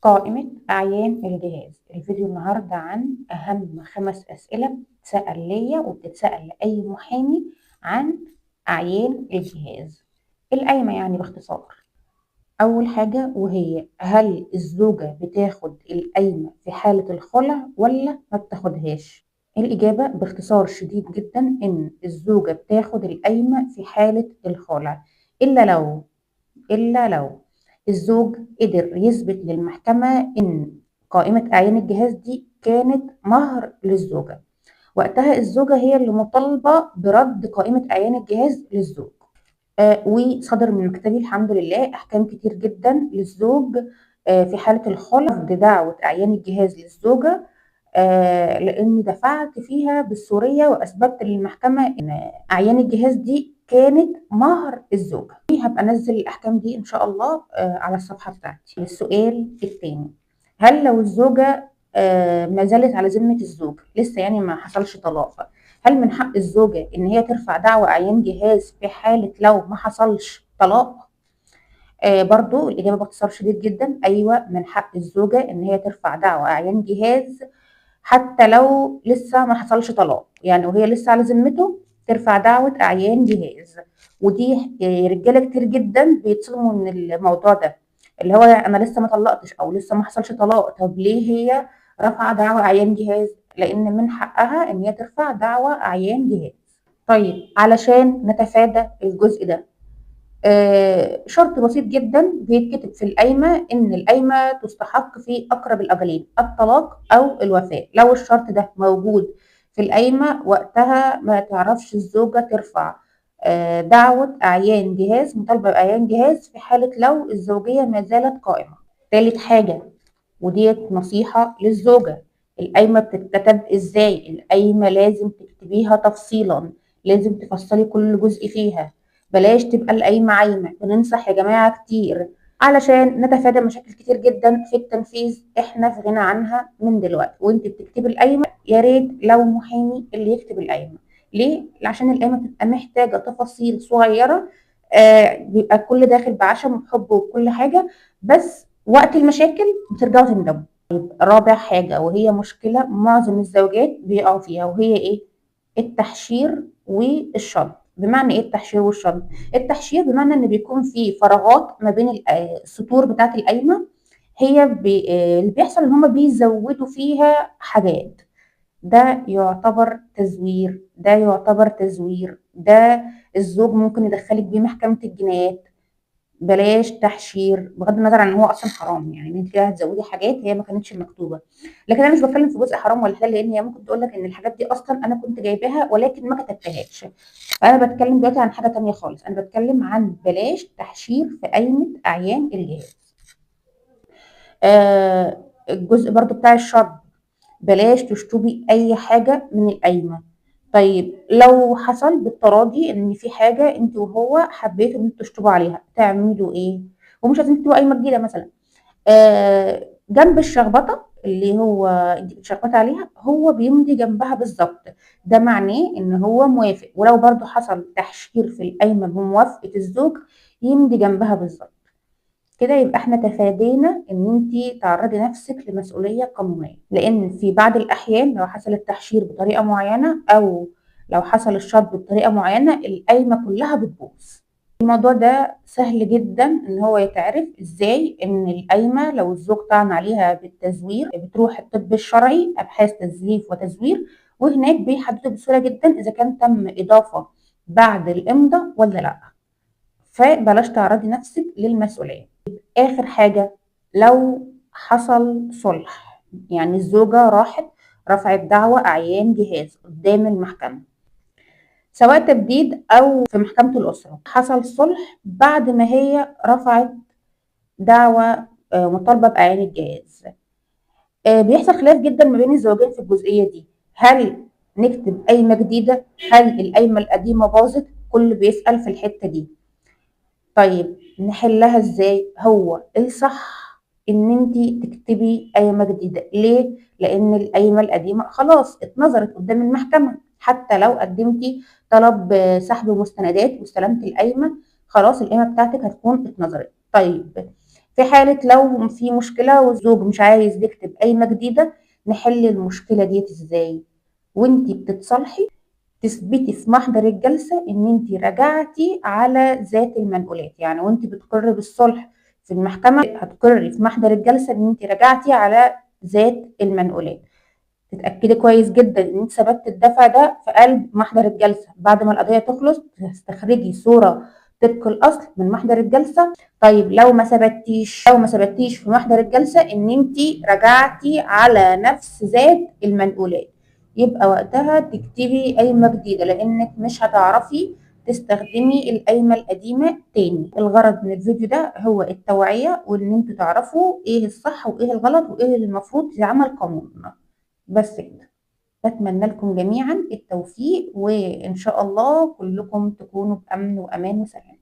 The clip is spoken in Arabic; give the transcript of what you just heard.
قائمة أعيان الجهاز. الفيديو النهاردة عن أهم 5 أسئلة بتتسأل ليا وبتتسأل لأي محامي عن أعيان الجهاز. القايمة يعني باختصار. أول حاجة وهي هل الزوجة بتاخد القايمة في حالة الخلع ولا ما بتاخدهاش؟ الإجابة باختصار شديد جدا إن الزوجة بتاخد القايمة في حالة الخلع إلا لو الزوج قدر يثبت للمحكمة إن قائمة أعيان الجهاز دي كانت مهر للزوجة، وقتها الزوجة هي اللي مطالبة برد قائمة أعيان الجهاز للزوج. وصدر من مكتبي الحمد لله أحكام كتير جدا للزوج في حالة الخلع رفض دعوة أعيان الجهاز للزوجة، لأني دفعت فيها بالسورية وأثبتت للمحكمة إن أعيان الجهاز دي كانت مهر الزوجة. هبقى أنزل الأحكام دي إن شاء الله على الصفحة بتاعتي. السؤال الثاني، هل لو الزوجة ما زالت على ذمة الزوج لسه يعني ما حصلش طلاق، هل من حق الزوجة إن هي ترفع دعوى أعيان جهاز في حالة لو ما حصلش طلاق؟ برضو الإجابة باختصار شديد جدا أيوة، من حق الزوجة إن هي ترفع دعوى أعيان جهاز حتى لو لسه ما حصلش طلاق، يعني وهي لسه على ذمته ترفع دعوة أعيان جهاز. ودي رجالة كتير جدا بيتصدموا من الموضوع ده، اللي هو أنا لسه ما طلقتش أو لسه ما حصلش طلاق، طب ليه هي رافعة دعوة أعيان جهاز؟ لأن من حقها إن هي ترفع دعوة أعيان جهاز. طيب علشان نتفادى الجزء ده، شرط بسيط جدا بيتكتب في القايمة إن القايمة تستحق في أقرب الأجلين، الطلاق أو الوفاة. لو الشرط ده موجود في القايمة وقتها ما تعرفش الزوجة ترفع دعوة أعيان جهاز، مطالبة بأعيان جهاز في حالة لو الزوجية ما زالت قائمة. تالت حاجة وديت نصيحة للزوجة، القايمة بتتكتب إزاي؟ القايمة لازم تكتبيها تفصيلا، لازم تفصلي كل جزء فيها، بلاش تبقى القايمة عايمة. بننصح يا جماعة كتير علشان نتفادى مشاكل كتير جدا في التنفيذ احنا في غنى عنها من دلوقتي. وانت بتكتبي القايمة يا ريت لو محامي اللي يكتب القايمة. ليه؟ عشان القايمة بتبقى محتاجة تفاصيل صغيرة، بيبقى كل داخل بعشم وبحب وكل حاجة، بس وقت المشاكل بترجعوا تندموا. رابع حاجة وهي مشكلة معظم الزوجات بيقعوا فيها وهي ايه؟ التحشير والشطب. بمعنى ايه التحشير والشطب؟ التحشير بمعنى ان بيكون في فراغات ما بين السطور بتاعت القايمة، هي اللي بيحصل ان هما بيزودوا فيها حاجات. ده يعتبر تزوير، ده الزوج ممكن يدخلك بيه محكمة الجنايات. بلاش تحشير، بغض النظر عن ان هو اصلا حرام، يعني ان انت كده هتزودي حاجات هي ما كانتش مكتوبه. لكن انا مش بتكلم في جزء حرام ولا حلال، لان هي ممكن تقول لك ان الحاجات دي اصلا انا كنت جايباها ولكن ما كتبتهاش. فانا بتكلم دلوقتي عن حاجه تانية خالص، انا بتكلم عن بلاش تحشير في قايمه اعيان الجهاز. الجزء برضو بتاع الشطب، بلاش تشطبي اي حاجه من القايمه. طيب لو حصل بالتراضي ان في حاجه انت وهو حبيتوا ان انتوا تشطبوا عليها، تعملوا ايه؟ ومش لازم تكتبوا قايمه جديده مثلا، جنب الشخبطه اللي هو انت بتشخبطي عليها هو بيمضي جنبها بالظبط. ده معناه ان هو موافق، ولو برضو حصل تحشير في القايمه بموافقه الزوج يمضي جنبها بالظبط. كده يبقى احنا تفادينا ان انت تعرضي نفسك لمسؤوليه قانونيه، لان في بعض الاحيان لو حصل التحشير بطريقه معينه او لو حصل الشطب بطريقه معينه القايمه كلها بتبوظ. الموضوع ده سهل جدا ان هو يتعرف ازاي، ان القايمه لو الزوج طعن عليها بالتزوير بتروح الطب الشرعي ابحاث تزييف وتزوير، وهناك بيحددوا بسهوله جدا اذا كان تم اضافه بعد الامضاء ولا لا. فبلاش تعرضي نفسك للمسؤوليه. اخر حاجه، لو حصل صلح، يعني الزوجه راحت رفعت دعوى اعيان جهاز قدام المحكمه سواء تبديد او في محكمه الاسره، حصل صلح بعد ما هي رفعت دعوى مطالبه باعيان الجهاز، بيحصل خلاف جدا ما بين الزوجين في الجزئيه دي. هل نكتب قايمه جديده؟ هل القايمه القديمه باظت؟ كل بيسال في الحته دي. طيب نحلها ازاي؟ هو الصح ان انت تكتبي قايمه جديده. ليه؟ لان القايمه القديمه خلاص اتنظرت قدام المحكمه، حتى لو قدمتي طلب سحب مستندات واستلمت القايمه خلاص القايمه بتاعتك هتكون اتنظرت. طيب في حالة لو في مشكلة والزوج مش عايز يكتب قايمة جديدة، نحل المشكلة ديت ازاي؟ وانتي بتتصالحي تثبتي في محضر الجلسة ان انت رجعتي على ذات المنقولات، يعني وانت بتقري بالصلح في المحكمة هتقري في محضر الجلسة ان انت رجعتي على ذات المنقولات. تتأكدي كويس جدا ان انت ثبتت الدفع ده في قلب محضر الجلسة. بعد ما القضية تخلص تستخرجي صورة طبق الأصل من محضر الجلسة. طيب لو ما ثبتيش في محضر الجلسة ان انت رجعتي على نفس ذات المنقولات، يبقى وقتها تكتبي قايمة جديدة، لانك مش هتعرفي تستخدمي القايمة القديمة تاني. الغرض من الفيديو ده هو التوعية، وان انتوا تعرفوا ايه الصح وايه الغلط وايه اللي المفروض يعمل قانونا. بس كده. بتمنى لكم جميعا التوفيق، وإن شاء الله كلكم تكونوا بأمن وأمان وسلام.